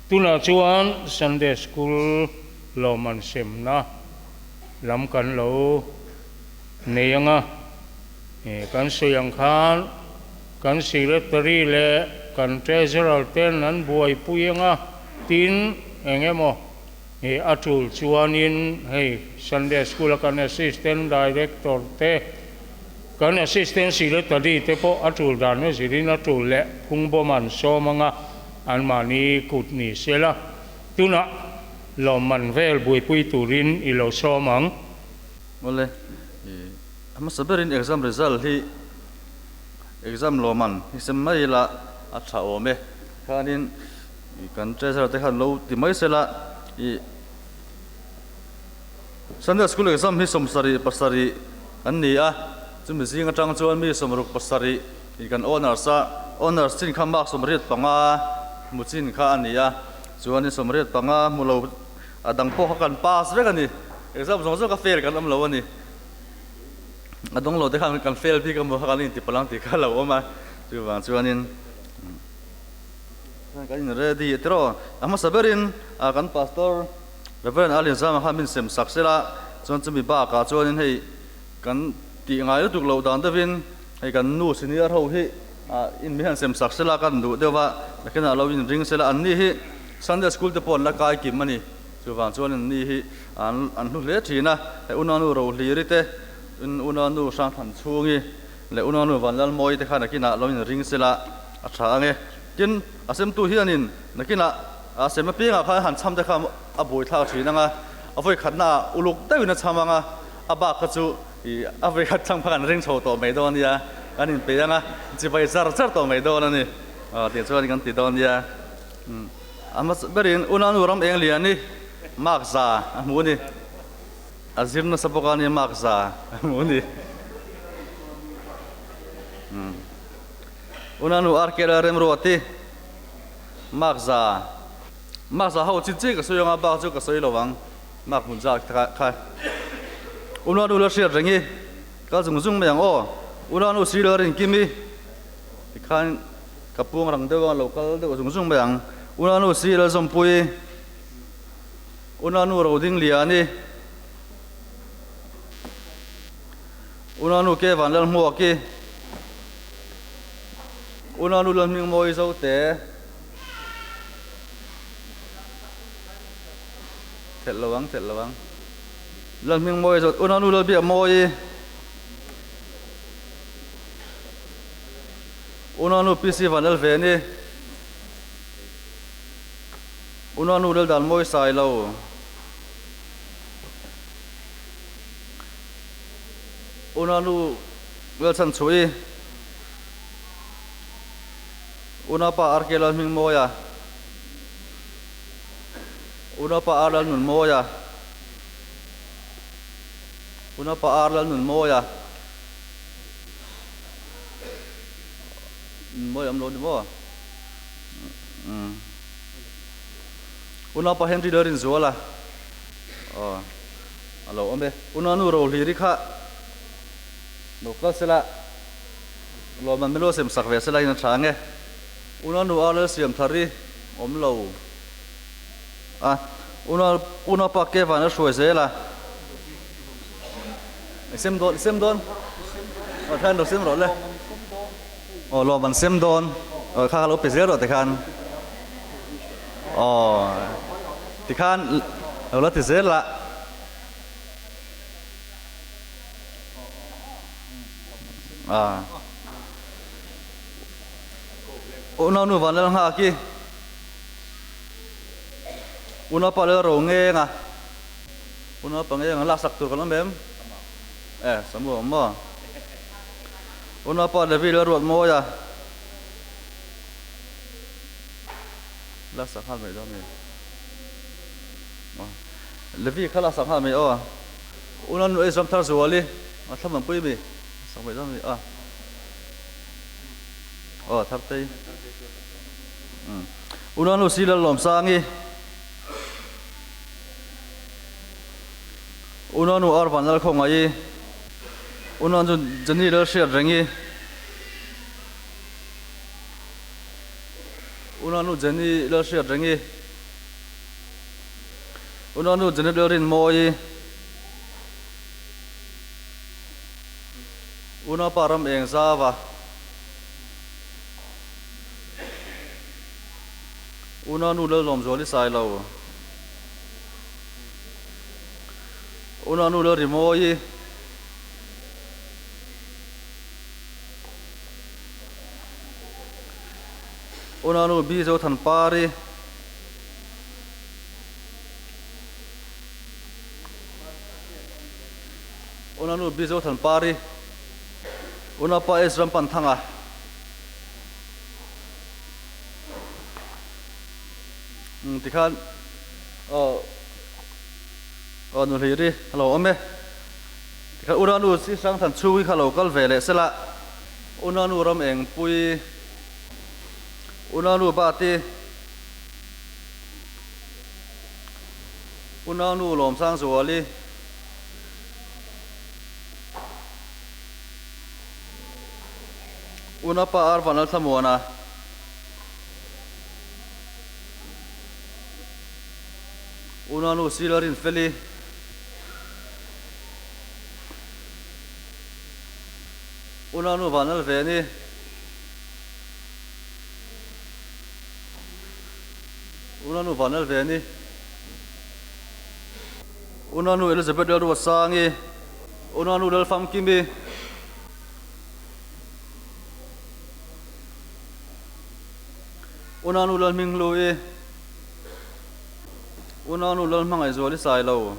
tuna chuan Sunday school lo man sem na lam kan lo neyanga kan soyang khan kan secretary le kan treasurer ten an buai puyanga tin engemo atul chuanin hei Sunday school kan assistant director te kan assistant secretary te po atul dan me sirin atul le phungboman somanga an mani kutni sela tuna lo man vel buai pui turin I lo somang mole ama saberin exam result hi exam lo man hi semai la a tha ome khanin kan treasure te khan lo ti mai sela I Sunday school exam hi somsari pasari an ni a chumi zinga tang chuan mi somruk pasari I kan honors chin kha mark somriat panga muchin kha ania chuan ni somriat panga mulo adang po kan pass vek ani exam zong ka fail kan am lo ani adong lo te khan kan fail pi kam kan in ti palang ti kha lo ma chuanin kan ready tro ama saberin kan pastor Reverend Alin Sam kha min sem saksela chuan chumi ba ka chuanin hei kan ti ngai tuk lo dan devin hei kan nu senior ho hi in mi han sem saksela kan du dewa lakena lo in ring sela an ni hi Sunday school te pon la kai kim mani chuan ni hi an hu le thina hei unanu ro hli te unanu sang than chungi le unanu vanlal moi te khana kina lo in ring sela a tha nge kin asem tu hianin nakina asem pinga kha han cham te kha a boi thla thina nga a voi khatna uluk dawina chamanga aba kha chu I a voi khat chang phan ring chho to mai don ya anin pe nga chi bai zar to mai don ani ti chuan kan ti don ya ama berin unanu ram eng liani makza muni azirna sapokani makza muni unanu arkela rem roti makza hau chi chi ka soyanga ba chu ka soi lowang mak mun ja kha unanu la shia rengi ka zung meng o unanu sila rin kimi ikhan kapung rang dewa local de zung meng unanu sila zompui unanu roding liani unanu ke vanlal mo ki unanu lan ming moi zo te tel lawang lan ming moi zo unanu la bia moi unanu pc vanal veni unanu dal dal moi sai lo unanu wel chan chui unapa arkela ming moya unapa arlal nun moya moya am lo ni mo unapa henry dorin zola alo ombe unanu ro hli ri kha no ka sela lo man melo sem sakve sela ina thange unanu ala siam thari omlo unapa ke vana shoi zela sem don than do sem ro le lo man sem don kha lo pe zero te khan ti khan lo ti zela unanu vanal ha ki unapa le ro nge nga unapa nge nga la sak tur kan mem samu mo unapa le vi le ro mo ya la sak ha me do me le vi khala sak ha me unanu e sam thar zuali ma tham pui mi sak me do me thar tei unanu sila lom sangi unanu arvan lal khongai unanu jani le share rengi unanu jani le share rengi unanu generalin moi una param eng zawa unanu le lom zoli sai lo unanu le rimoi unanu bi zo than pari unanu bi zo than pari unapa esram panthanga tikhan nu hiri hello ome tikhan unanu si sang than chui khalo kal vele sela unanu ram eng pui unanu bati unanu lom sang zuali unapa arvanal thamona unanu silarin feli unanu vanal veni unanu vanal veni unanu Elizabeth del Wasangi unanu del Famkimi unanu del Minglui unanu del Mangai Zoli Sailo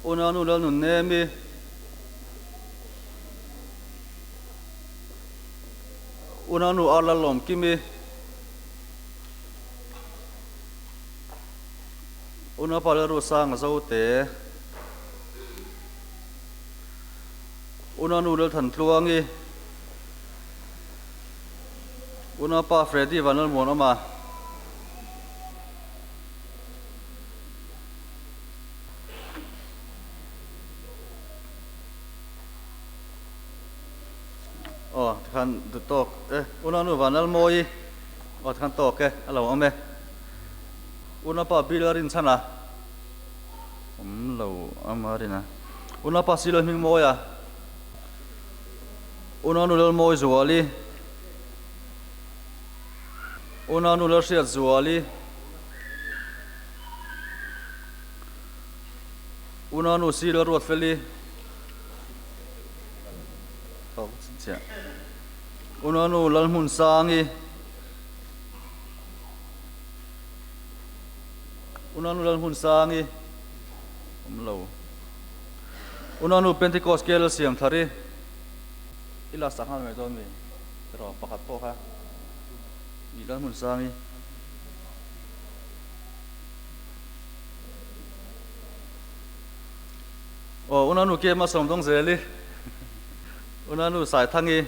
unanu del Nunemi unanu Arlalom Kimi unapalaru sang zote unanu del Than Tluangi unapa Freddy Vanal Monoma kan tok unanu Vanal Moi kan tok ke alo ame unapa bilarin sana lo amarina unapa silon ming moya unanu del Moi zuali unanu del Siat zuali unanu silor rot feli tok sia unanu lal mun sangi unanu lal mun sangi lo unanu Pentecost kel siam thari ila sakhan me don me ro pakhat po kha lal mun sangi unanu ke ma som dong zeli unanu sai thangi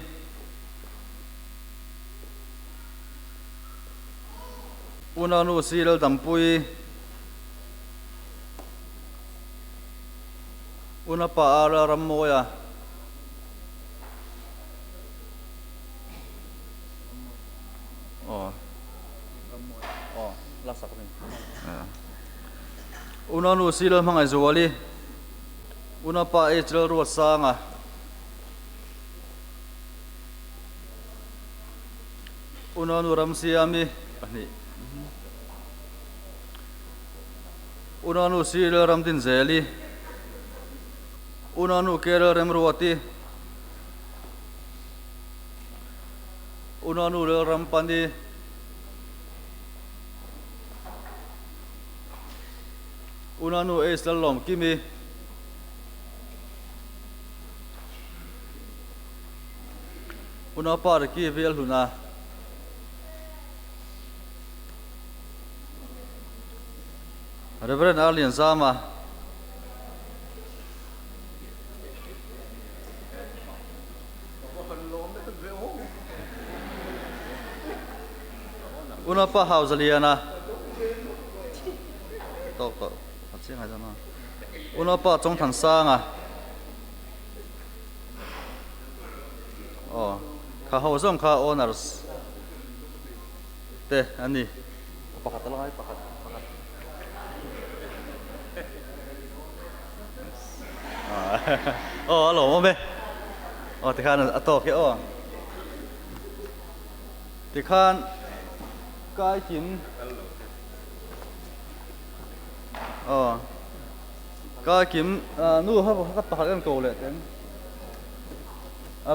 unanu silal dampui unapa ala rammoya lasak ni unanu silal mangai zuali unapa ejral ruat sanga unanu ramsiami ani unanu silal ramdin zeli unanu kerel remruati unanu rel rampandi unanu eslalom kimi unapa ki vel huna Reverend Alien Sama unapa hauzaliana tok hatsi ngai jana unapa chong than sanga kha hauzong kha honors te ani pakhat lang ai pakhat alo mo be ti khan atok ke ti khan kai kim kai kim nu ha ka pakhat kan ko le ten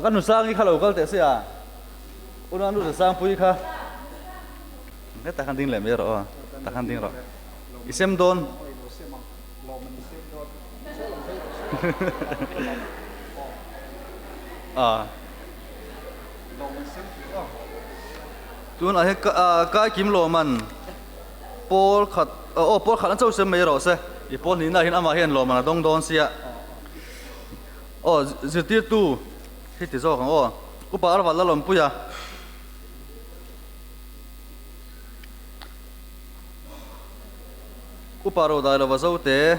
kan nu sang ki khalo kal te sia una nu se sang pui kha ne ta khan ding le me ro ta khan ding ro isem don tuần ấy cái kim lô man Paul khát Paul khát anh cháu xem mấy rồi se Paul nhìn là hiện ama hiện lô man đông đông xia giờ tiết tu hết thì sao không cô bà ở vào là làm puya cô bà rồi đại là vào dâu té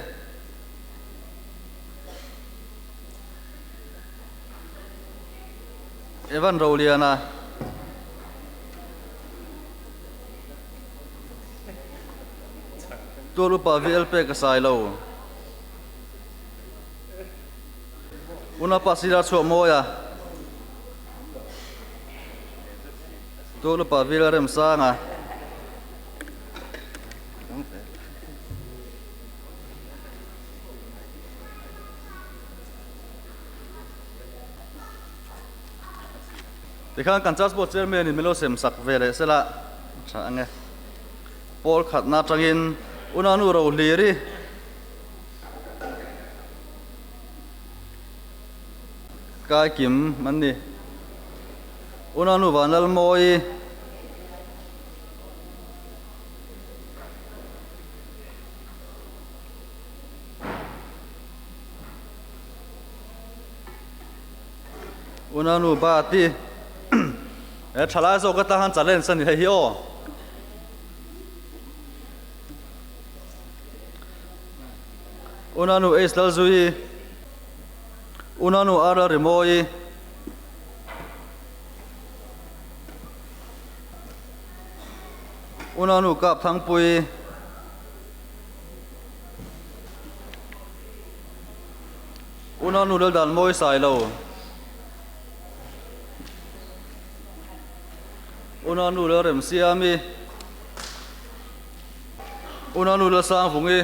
Evan Roliana tôi lúc bà VLP cái sai lâu una pasira chua moya tôi lúc bà VLRM sang thì khang kan charge board chairman in melo sem sak vele sela cha ange Paul khat na tangin unanu ro liri kai kim manni unanu vanal moi unanu bati chala zo ka ta han chalen san hi hi o unanu es dal zui unanu ara remoi unanu kap thang pui unanu dal dal moi sai lo unanu la rem siami unanu la sang phungi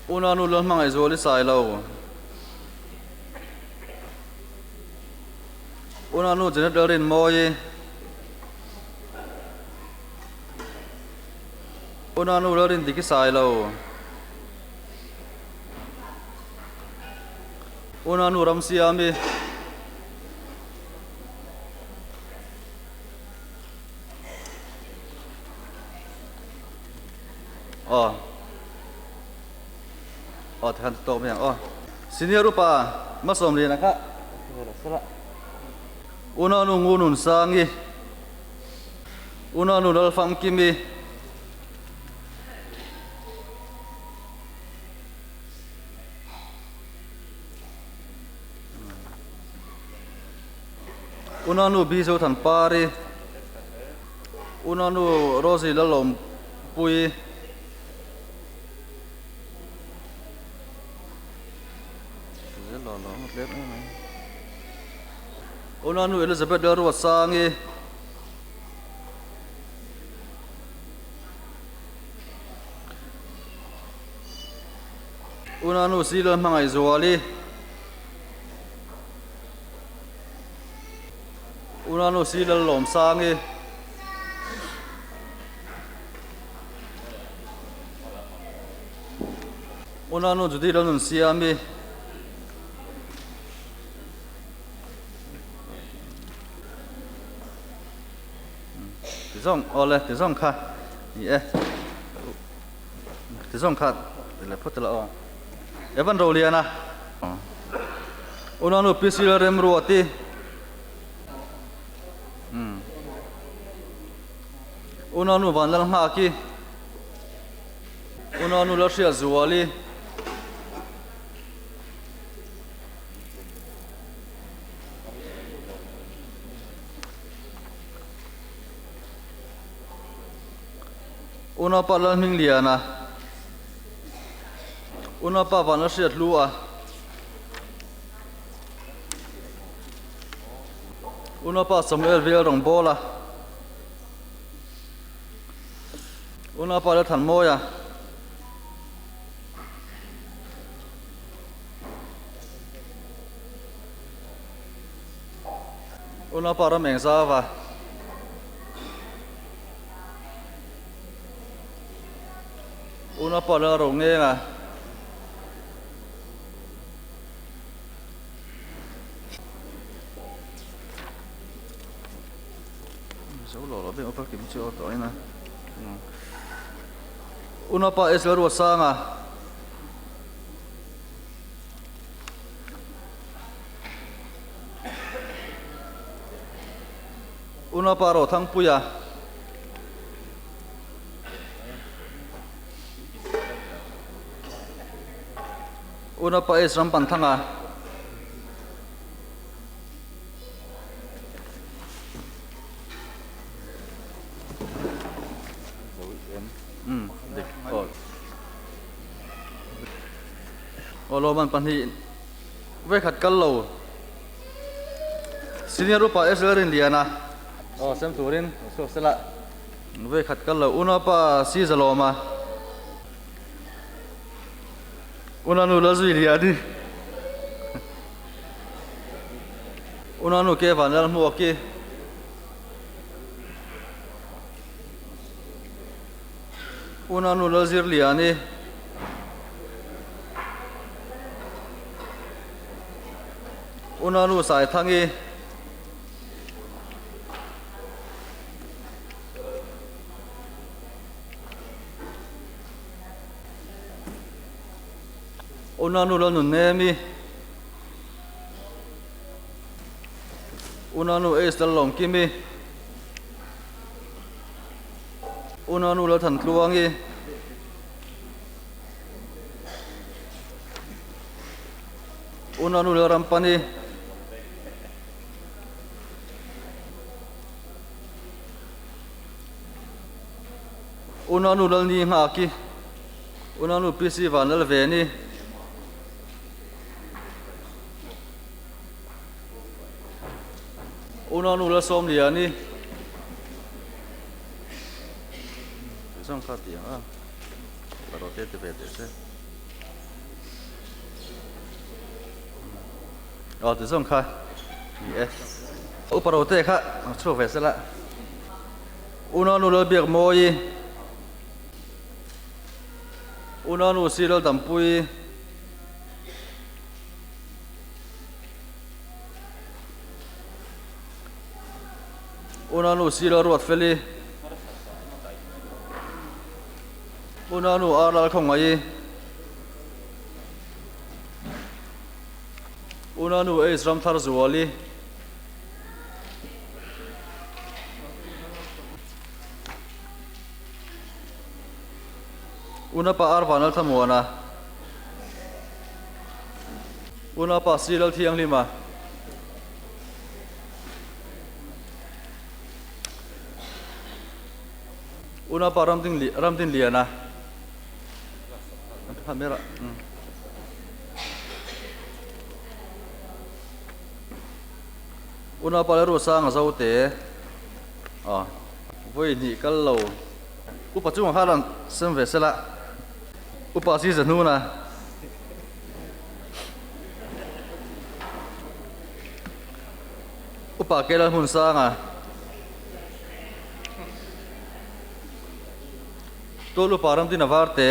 unanu la mangai zoli sai lo unanu generator in moi unanu la rin diki sai lo unanu ram siamiท่านโตมาอย่างsenior rupa masom ri na kha unanu ngunun sangi unanu dal fam kimi unanu biso than pari unanu rosi lalom pui unanu Elizabeth daru sangi unanu silon mangai zuali unanu silal lom sangi unanu judi lanun siami tisong ole tisong kha ye tisong kha le phutla Evan Roliana unanu pisila rem ruati unanu vanal haki unanu lashia zuali una pa lan ming liana una pa van siat lua una pa Samuel vil rong bola una pa la than moya una pa ra meng sa va una pa la rong nge nga số lò lò bên ông kiểm tra tối nè una pa es la ruột sang à una pa ro thang puya una pa es ram pan thang à dik olo man pan hi ve khat kal lo senior rupa es rin liana sem turin so sela ve khat kal lo una pa si zaloma una nu la zui liani una nu ke van al mu ki una nu la zir liani una nu sai thangi una nu la nun nemi una nu es dal long kimi una nu la than tluangi una nu la rampani una nu la ni nga ki una nu pisi van la ve ni una nu la som liani xong khát tiếng à và đầu tiên thì về để xem từ xong khai yes úp đầu tiên khác cho về sẽ lại una nu la biếc môi una nu xí la đầm pui una nu xí la ruột phê una nu ara không ai una nu es ram thar zuali una pa ar vanal thamuana una pa silal thiang lima una pa ram tin liana kamera una pa ru sang zau te voi ni kal lo upa chung haran sem vesela upa si zanu na upa kela hun sanga tolu param tin avarte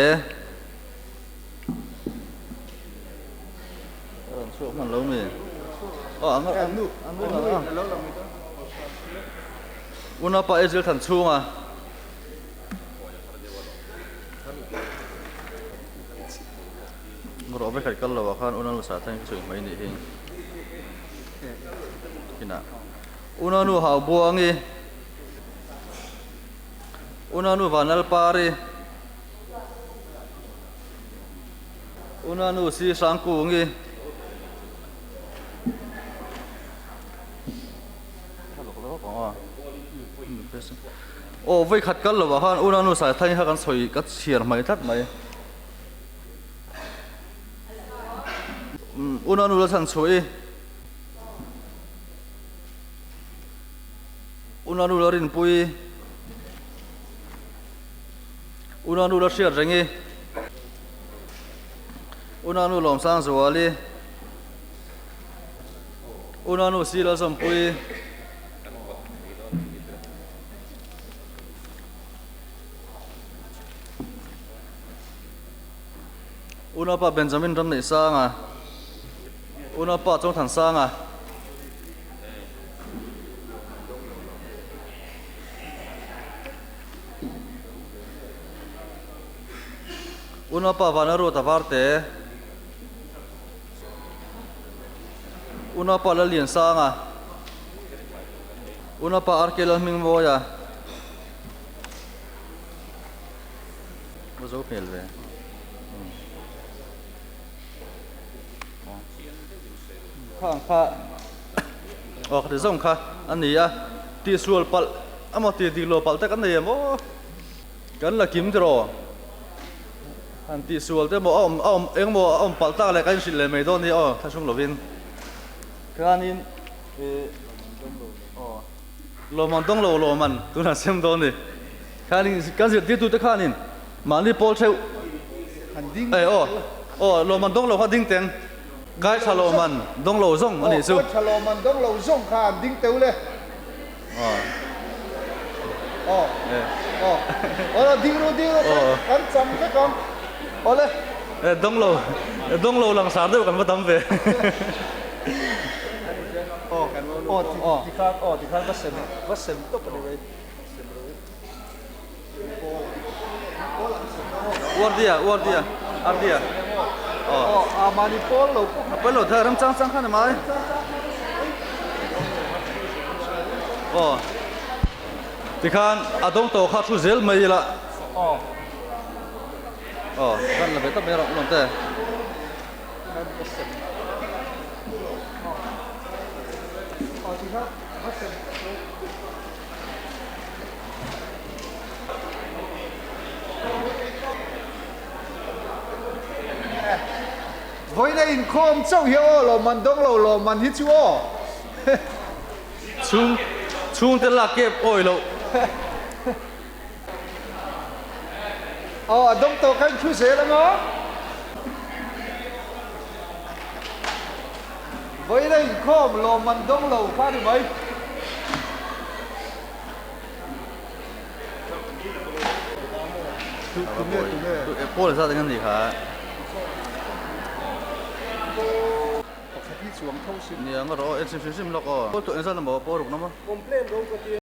sốมันlâu mì ăn nu una pa ezil than chung à ngoro be khát kal lo khan una lu sa thang chui mai ni hing kina una nu hau buangi una nu vanal pari una nu si sang kungi โอ้ไว้ขัดกันหรอวะฮะอุณานุสายไทยฮะกันสวยกัดเฉียร์ไหมทัดไหมอุณานุละสันสวยอุณานุละรินปุยอุณานุละเฉียร์เริงอุณานุลมสร้างสวาลีอุณานุสีละสมปุยอุณาปะเบนจามินรำในสร้างอ่ะอุณาปะจงถันสร้างอ่ะอุณาปะวานารุตาวาร์เตอุณาปะละเลียนสร้างอ่ะอุณาปะอาร์เคลมิงโมยอ่ะมาโจเพลเวข้างข้าออกเดี๋ยวส่งข้าอันนี้อ่ะตีส่วนปัลอ่ะมาตีโลปัลแต่กันเนี่ยโมกันละกิมตรออันตีส่วนแต่โมเอาเอ็งโมเอาปัลตาอะไรกันสิเลยไม่โดนนี่อ๋อถ้าช่วงโลวินการนี้โลมันต้องโลมันตัวนั้นเซมโดนนี่การนี้การสิที่ตัวตะขานินมันนี่พอลเชลเอ้โอ้โลมันต้องโลเขาดิ้งเต็งกายชะโลมันต้องโลซ่งอันนี้สู้ชะโลมันต้องโลซ่งค่ะดิ้งเตียวเลยอ๋ออ๋ออ๋อดิ้งรู้กันจำแค่ก่อนอ๋อเลยต้องโลหลังสารด้วยกันมาทำเว้ยที่ข้างก็เซมตบไปเลยวอวดเดียอันเดียมานิโพลเราไปโหลดเธอรำจังขันไหมที่ข้างอาดงโตข้าชูเซลไม่ละกันละไปต้องไม่รอหล่นแต่ไว้ในอินโคมเจ้าเหี้ยวเรามันต้องเรามันฮิตชัวชุงแต่ละเก็บโอ้ยเราต้องโตกันชูเสียแล้วเนาะไว้ในอินโคมเรามันต้องเราพลาดไหมโป้เลยซะตั้งนั้นดีครับที่สวมเข้าสิ เนี่ยก็รอเอ็กซ์ซิมแล้วก็โป้ตัวเองซะนะบอกโป้ถูกนะมั้ง